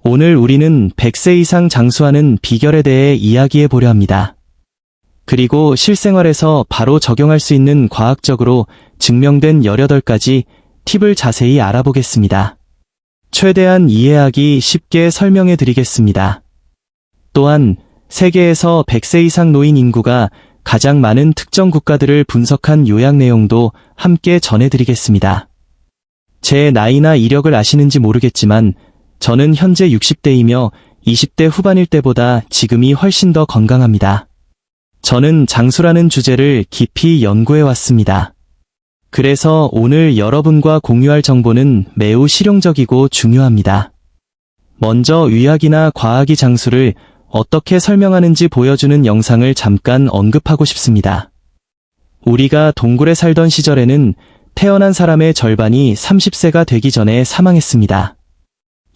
오늘 우리는 100세 이상 장수하는 비결에 대해 이야기해 보려 합니다. 그리고 실생활에서 바로 적용할 수 있는 과학적으로 증명된 18가지 팁을 자세히 알아보겠습니다. 최대한 이해하기 쉽게 설명해 드리겠습니다. 또한 세계에서 100세 이상 노인 인구가 가장 많은 특정 국가들을 분석한 요약 내용도 함께 전해드리겠습니다. 제 나이나 이력을 아시는지 모르겠지만 저는 현재 60대이며 20대 후반일 때보다 지금이 훨씬 더 건강합니다. 저는 장수라는 주제를 깊이 연구해 왔습니다. 그래서 오늘 여러분과 공유할 정보는 매우 실용적이고 중요합니다. 먼저 의학이나 과학이 장수를 어떻게 설명하는지 보여주는 영상을 잠깐 언급하고 싶습니다. 우리가 동굴에 살던 시절에는 태어난 사람의 절반이 30세가 되기 전에 사망했습니다.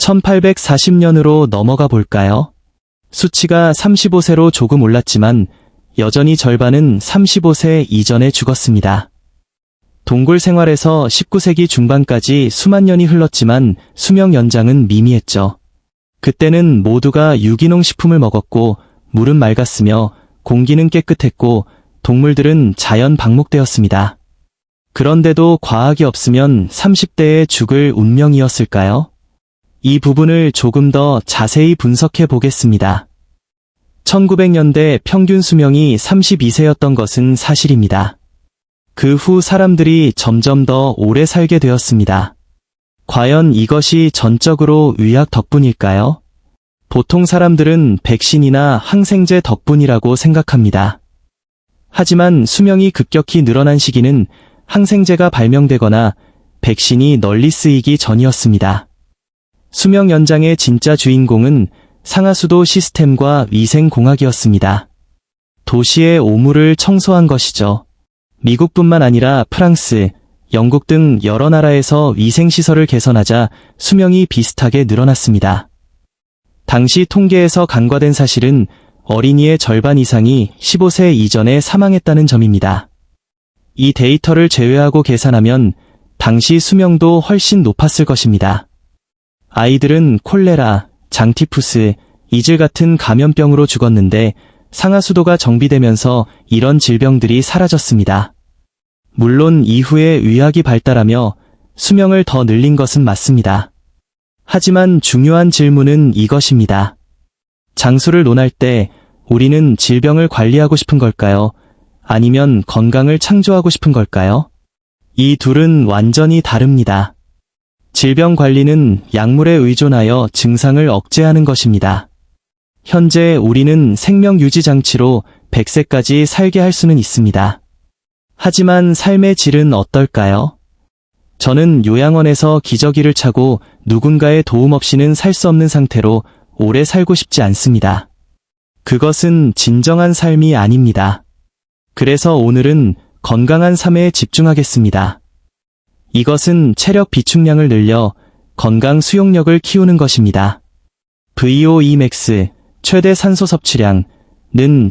1840년으로 넘어가 볼까요? 수치가 35세로 조금 올랐지만 여전히 절반은 35세 이전에 죽었습니다. 동굴 생활에서 19세기 중반까지 수만 년이 흘렀지만 수명 연장은 미미했죠. 그때는 모두가 유기농 식품을 먹었고 물은 맑았으며 공기는 깨끗했고 동물들은 자연 방목되었습니다. 그런데도 과학이 없으면 30대에 죽을 운명이었을까요? 이 부분을 조금 더 자세히 분석해 보겠습니다. 1900년대 평균 수명이 32세였던 것은 사실입니다. 그 후 사람들이 점점 더 오래 살게 되었습니다. 과연 이것이 전적으로 의학 덕분일까요? 보통 사람들은 백신이나 항생제 덕분이라고 생각합니다. 하지만 수명이 급격히 늘어난 시기는 항생제가 발명되거나 백신이 널리 쓰이기 전이었습니다. 수명 연장의 진짜 주인공은 상하수도 시스템과 위생공학이었습니다. 도시의 오물을 청소한 것이죠. 미국뿐만 아니라 프랑스, 영국 등 여러 나라에서 위생시설을 개선하자 수명이 비슷하게 늘어났습니다. 당시 통계에서 간과된 사실은 어린이의 절반 이상이 15세 이전에 사망했다는 점입니다. 이 데이터를 제외하고 계산하면 당시 수명도 훨씬 높았을 것입니다. 아이들은 콜레라, 장티푸스, 이즐 같은 감염병으로 죽었는데 상하수도가 정비되면서 이런 질병들이 사라졌습니다. 물론 이후에 의학이 발달하며 수명을 더 늘린 것은 맞습니다. 하지만 중요한 질문은 이것입니다. 장수를 논할 때 우리는 질병을 관리하고 싶은 걸까요? 아니면 건강을 창조하고 싶은 걸까요? 이 둘은 완전히 다릅니다. 질병 관리는 약물에 의존하여 증상을 억제하는 것입니다. 현재 우리는 생명 유지 장치로 100세까지 살게 할 수는 있습니다. 하지만 삶의 질은 어떨까요? 저는 요양원에서 기저귀를 차고 누군가의 도움 없이는 살 수 없는 상태로 오래 살고 싶지 않습니다. 그것은 진정한 삶이 아닙니다. 그래서 오늘은 건강한 삶에 집중하겠습니다. 이것은 체력 비축량을 늘려 건강 수용력을 키우는 것입니다. VO2 max, 최대 산소 섭취량은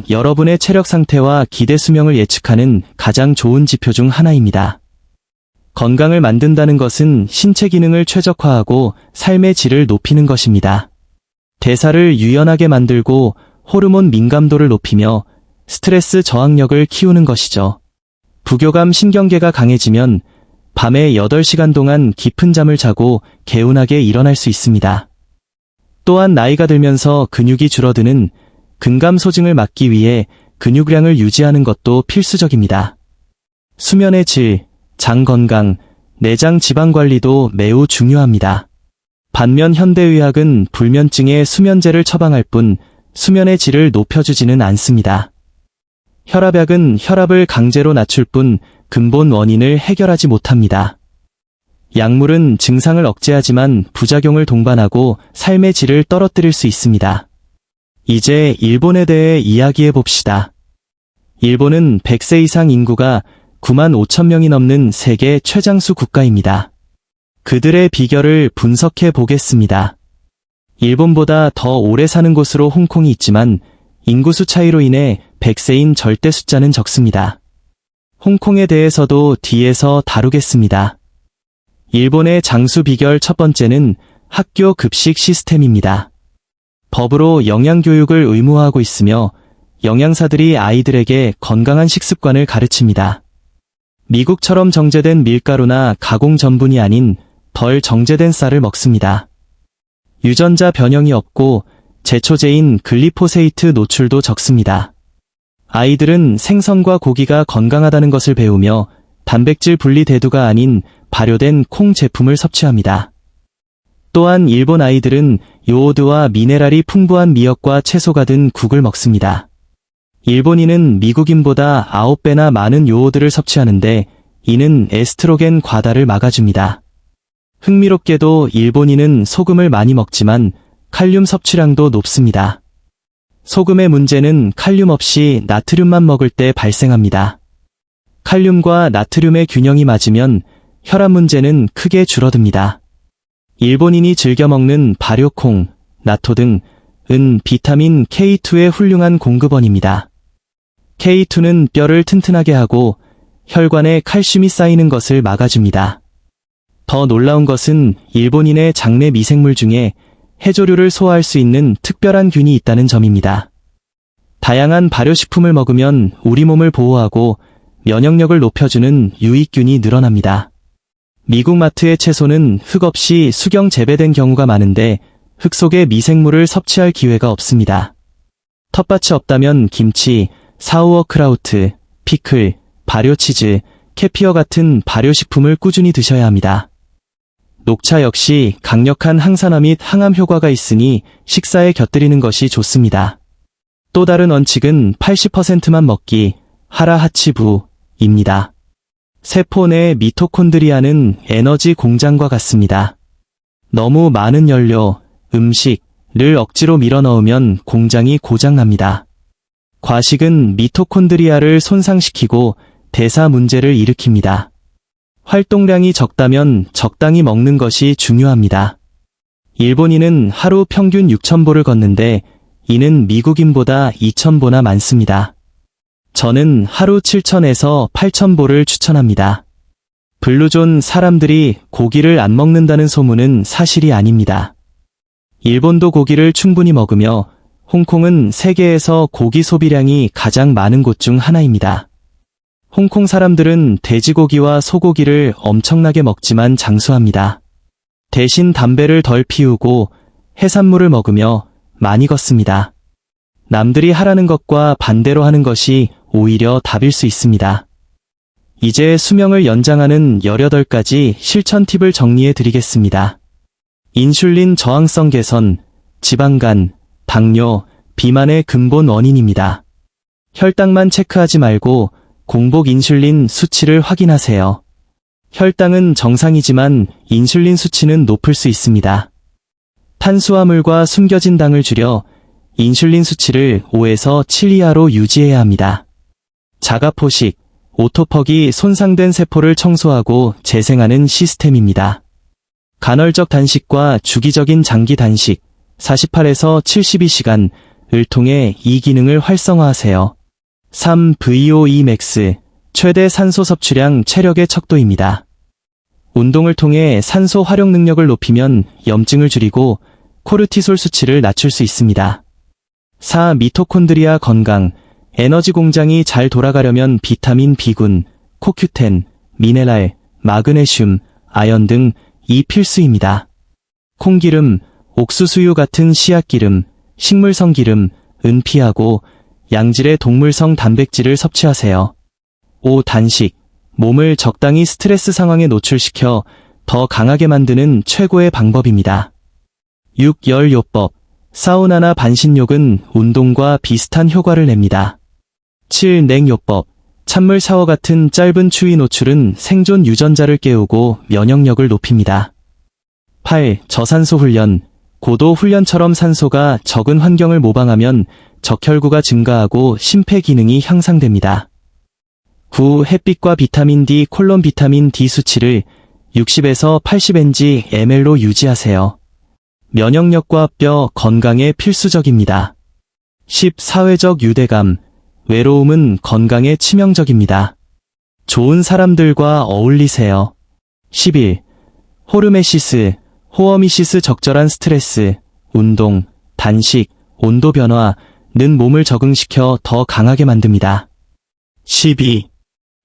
여러분의 체력 상태와 기대 수명을 예측하는 가장 좋은 지표 중 하나입니다. 건강을 만든다는 것은 신체 기능을 최적화하고 삶의 질을 높이는 것입니다. 대사를 유연하게 만들고 호르몬 민감도를 높이며 스트레스 저항력을 키우는 것이죠. 부교감 신경계가 강해지면 밤에 8시간 동안 깊은 잠을 자고 개운하게 일어날 수 있습니다. 또한 나이가 들면서 근육이 줄어드는 근감 소증을 막기 위해 근육량을 유지하는 것도 필수적입니다. 수면의 질, 장 건강, 내장 지방 관리도 매우 중요합니다. 반면 현대의학은 불면증에 수면제를 처방할 뿐 수면의 질을 높여주지는 않습니다. 혈압약은 혈압을 강제로 낮출 뿐 근본 원인을 해결하지 못합니다. 약물은 증상을 억제하지만 부작용을 동반하고 삶의 질을 떨어뜨릴 수 있습니다. 이제 일본에 대해 이야기해 봅시다. 일본은 100세 이상 인구가 9만 5천 명이 넘는 세계 최장수 국가입니다. 그들의 비결을 분석해 보겠습니다. 일본보다 더 오래 사는 곳으로 홍콩이 있지만 인구수 차이로 인해 100세인 절대 숫자는 적습니다. 홍콩에 대해서도 뒤에서 다루겠습니다. 일본의 장수 비결 첫 번째는 학교 급식 시스템입니다. 법으로 영양교육을 의무화하고 있으며 영양사들이 아이들에게 건강한 식습관을 가르칩니다. 미국처럼 정제된 밀가루나 가공 전분이 아닌 덜 정제된 쌀을 먹습니다. 유전자 변형이 없고 제초제인 글리포세이트 노출도 적습니다. 아이들은 생선과 고기가 건강하다는 것을 배우며 단백질 분리 대두가 아닌 발효된 콩 제품을 섭취합니다. 또한 일본 아이들은 요오드와 미네랄이 풍부한 미역과 채소가 든 국을 먹습니다. 일본인은 미국인보다 9배나 많은 요오드를 섭취하는데 이는 에스트로겐 과다를 막아줍니다. 흥미롭게도 일본인은 소금을 많이 먹지만 칼륨 섭취량도 높습니다. 소금의 문제는 칼륨 없이 나트륨만 먹을 때 발생합니다. 칼륨과 나트륨의 균형이 맞으면 혈압 문제는 크게 줄어듭니다. 일본인이 즐겨 먹는 발효콩, 나토 등은 비타민 K2의 훌륭한 공급원입니다. K2는 뼈를 튼튼하게 하고 혈관에 칼슘이 쌓이는 것을 막아줍니다. 더 놀라운 것은 일본인의 장내 미생물 중에 해조류를 소화할 수 있는 특별한 균이 있다는 점입니다. 다양한 발효식품을 먹으면 우리 몸을 보호하고 면역력을 높여주는 유익균이 늘어납니다. 미국 마트의 채소는 흙 없이 수경 재배된 경우가 많은데 흙 속의 미생물을 섭취할 기회가 없습니다. 텃밭이 없다면 김치, 사우어크라우트, 피클, 발효치즈, 캐피어 같은 발효식품을 꾸준히 드셔야 합니다. 녹차 역시 강력한 항산화 및 항암 효과가 있으니 식사에 곁들이는 것이 좋습니다. 또 다른 원칙은 80%만 먹기, 하라하치부입니다. 세포 내 미토콘드리아는 에너지 공장과 같습니다. 너무 많은 연료, 음식을 억지로 밀어넣으면 공장이 고장납니다. 과식은 미토콘드리아를 손상시키고 대사 문제를 일으킵니다. 활동량이 적다면 적당히 먹는 것이 중요합니다. 일본인은 하루 평균 6,000보를 걷는데 이는 미국인보다 2,000보나 많습니다. 저는 하루 7,000에서 8,000보를 추천합니다. 블루존 사람들이 고기를 안 먹는다는 소문은 사실이 아닙니다. 일본도 고기를 충분히 먹으며 홍콩은 세계에서 고기 소비량이 가장 많은 곳 중 하나입니다. 홍콩 사람들은 돼지고기와 소고기를 엄청나게 먹지만 장수합니다. 대신 담배를 덜 피우고 해산물을 먹으며 많이 걷습니다. 남들이 하라는 것과 반대로 하는 것이 오히려 답일 수 있습니다. 이제 수명을 연장하는 18가지 실천 팁을 정리해 드리겠습니다. 인슐린 저항성 개선, 지방간, 당뇨, 비만의 근본 원인입니다. 혈당만 체크하지 말고 공복 인슐린 수치를 확인하세요. 혈당은 정상이지만 인슐린 수치는 높을 수 있습니다. 탄수화물과 숨겨진 당을 줄여 인슐린 수치를 5에서 7 이하로 유지해야 합니다. 자가포식, 오토퍽이 손상된 세포를 청소하고 재생하는 시스템입니다. 간헐적 단식과 주기적인 장기 단식, 48에서 72시간을 통해 이 기능을 활성화하세요. 3. VO2 max, 최대 산소 섭취량 체력의 척도입니다. 운동을 통해 산소 활용 능력을 높이면 염증을 줄이고 코르티솔 수치를 낮출 수 있습니다. 4. 미토콘드리아 건강, 에너지 공장이 잘 돌아가려면 비타민 B군, 코큐텐, 미네랄, 마그네슘, 아연 등이 필수입니다. 콩기름, 옥수수유 같은 씨앗기름, 식물성 기름은 피하고 양질의 동물성 단백질을 섭취하세요. 5. 단식, 몸을 적당히 스트레스 상황에 노출시켜 더 강하게 만드는 최고의 방법입니다. 6. 열요법, 사우나나 반신욕은 운동과 비슷한 효과를 냅니다. 7. 냉요법, 찬물 샤워 같은 짧은 추위 노출은 생존 유전자를 깨우고 면역력을 높입니다. 8. 저산소 훈련, 고도 훈련처럼 산소가 적은 환경을 모방하면 적혈구가 증가하고 심폐 기능이 향상됩니다. 9. 햇빛과 비타민 D, 콜론 비타민 D 수치를 60에서 80mg/ml로 유지하세요. 면역력과 뼈 건강에 필수적입니다. 10. 사회적 유대감, 외로움은 건강에 치명적입니다. 좋은 사람들과 어울리세요. 11. 호르메시스, 호어미시스 적절한 스트레스, 운동, 단식, 온도 변화는 몸을 적응시켜 더 강하게 만듭니다. 12.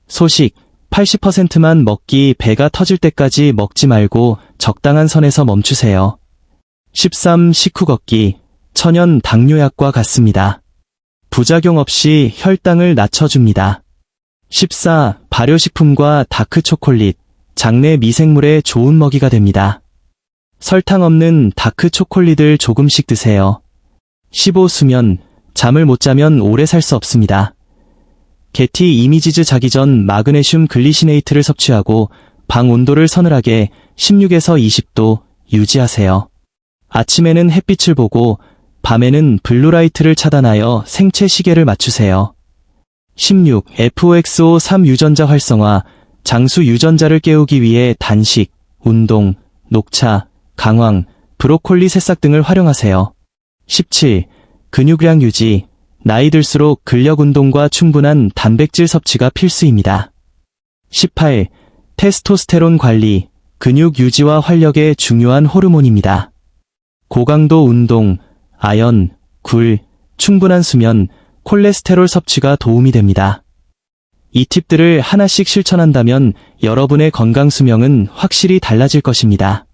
소식 80%만 먹기 배가 터질 때까지 먹지 말고 적당한 선에서 멈추세요. 13. 식후 걷기 천연 당뇨약과 같습니다. 부작용 없이 혈당을 낮춰줍니다. 14. 발효식품과 다크초콜릿 장내 미생물에 좋은 먹이가 됩니다. 설탕 없는 다크초콜릿을 조금씩 드세요. 15. 수면 잠을 못 자면 오래 살 수 없습니다. 게티 이미지즈 자기 전 마그네슘 글리시네이트를 섭취하고 방 온도를 서늘하게 16에서 20도 유지하세요. 아침에는 햇빛을 보고 밤에는 블루라이트를 차단하여 생체 시계를 맞추세요. 16. FOXO3 유전자 활성화 장수 유전자를 깨우기 위해 단식, 운동, 녹차, 강황, 브로콜리 새싹 등을 활용하세요. 17. 근육량 유지 나이 들수록 근력 운동과 충분한 단백질 섭취가 필수입니다. 18. 테스토스테론 관리 근육 유지와 활력에 중요한 호르몬입니다. 고강도 운동, 아연, 굴, 충분한 수면, 콜레스테롤 섭취가 도움이 됩니다. 이 팁들을 하나씩 실천한다면 여러분의 건강 수명은 확실히 달라질 것입니다.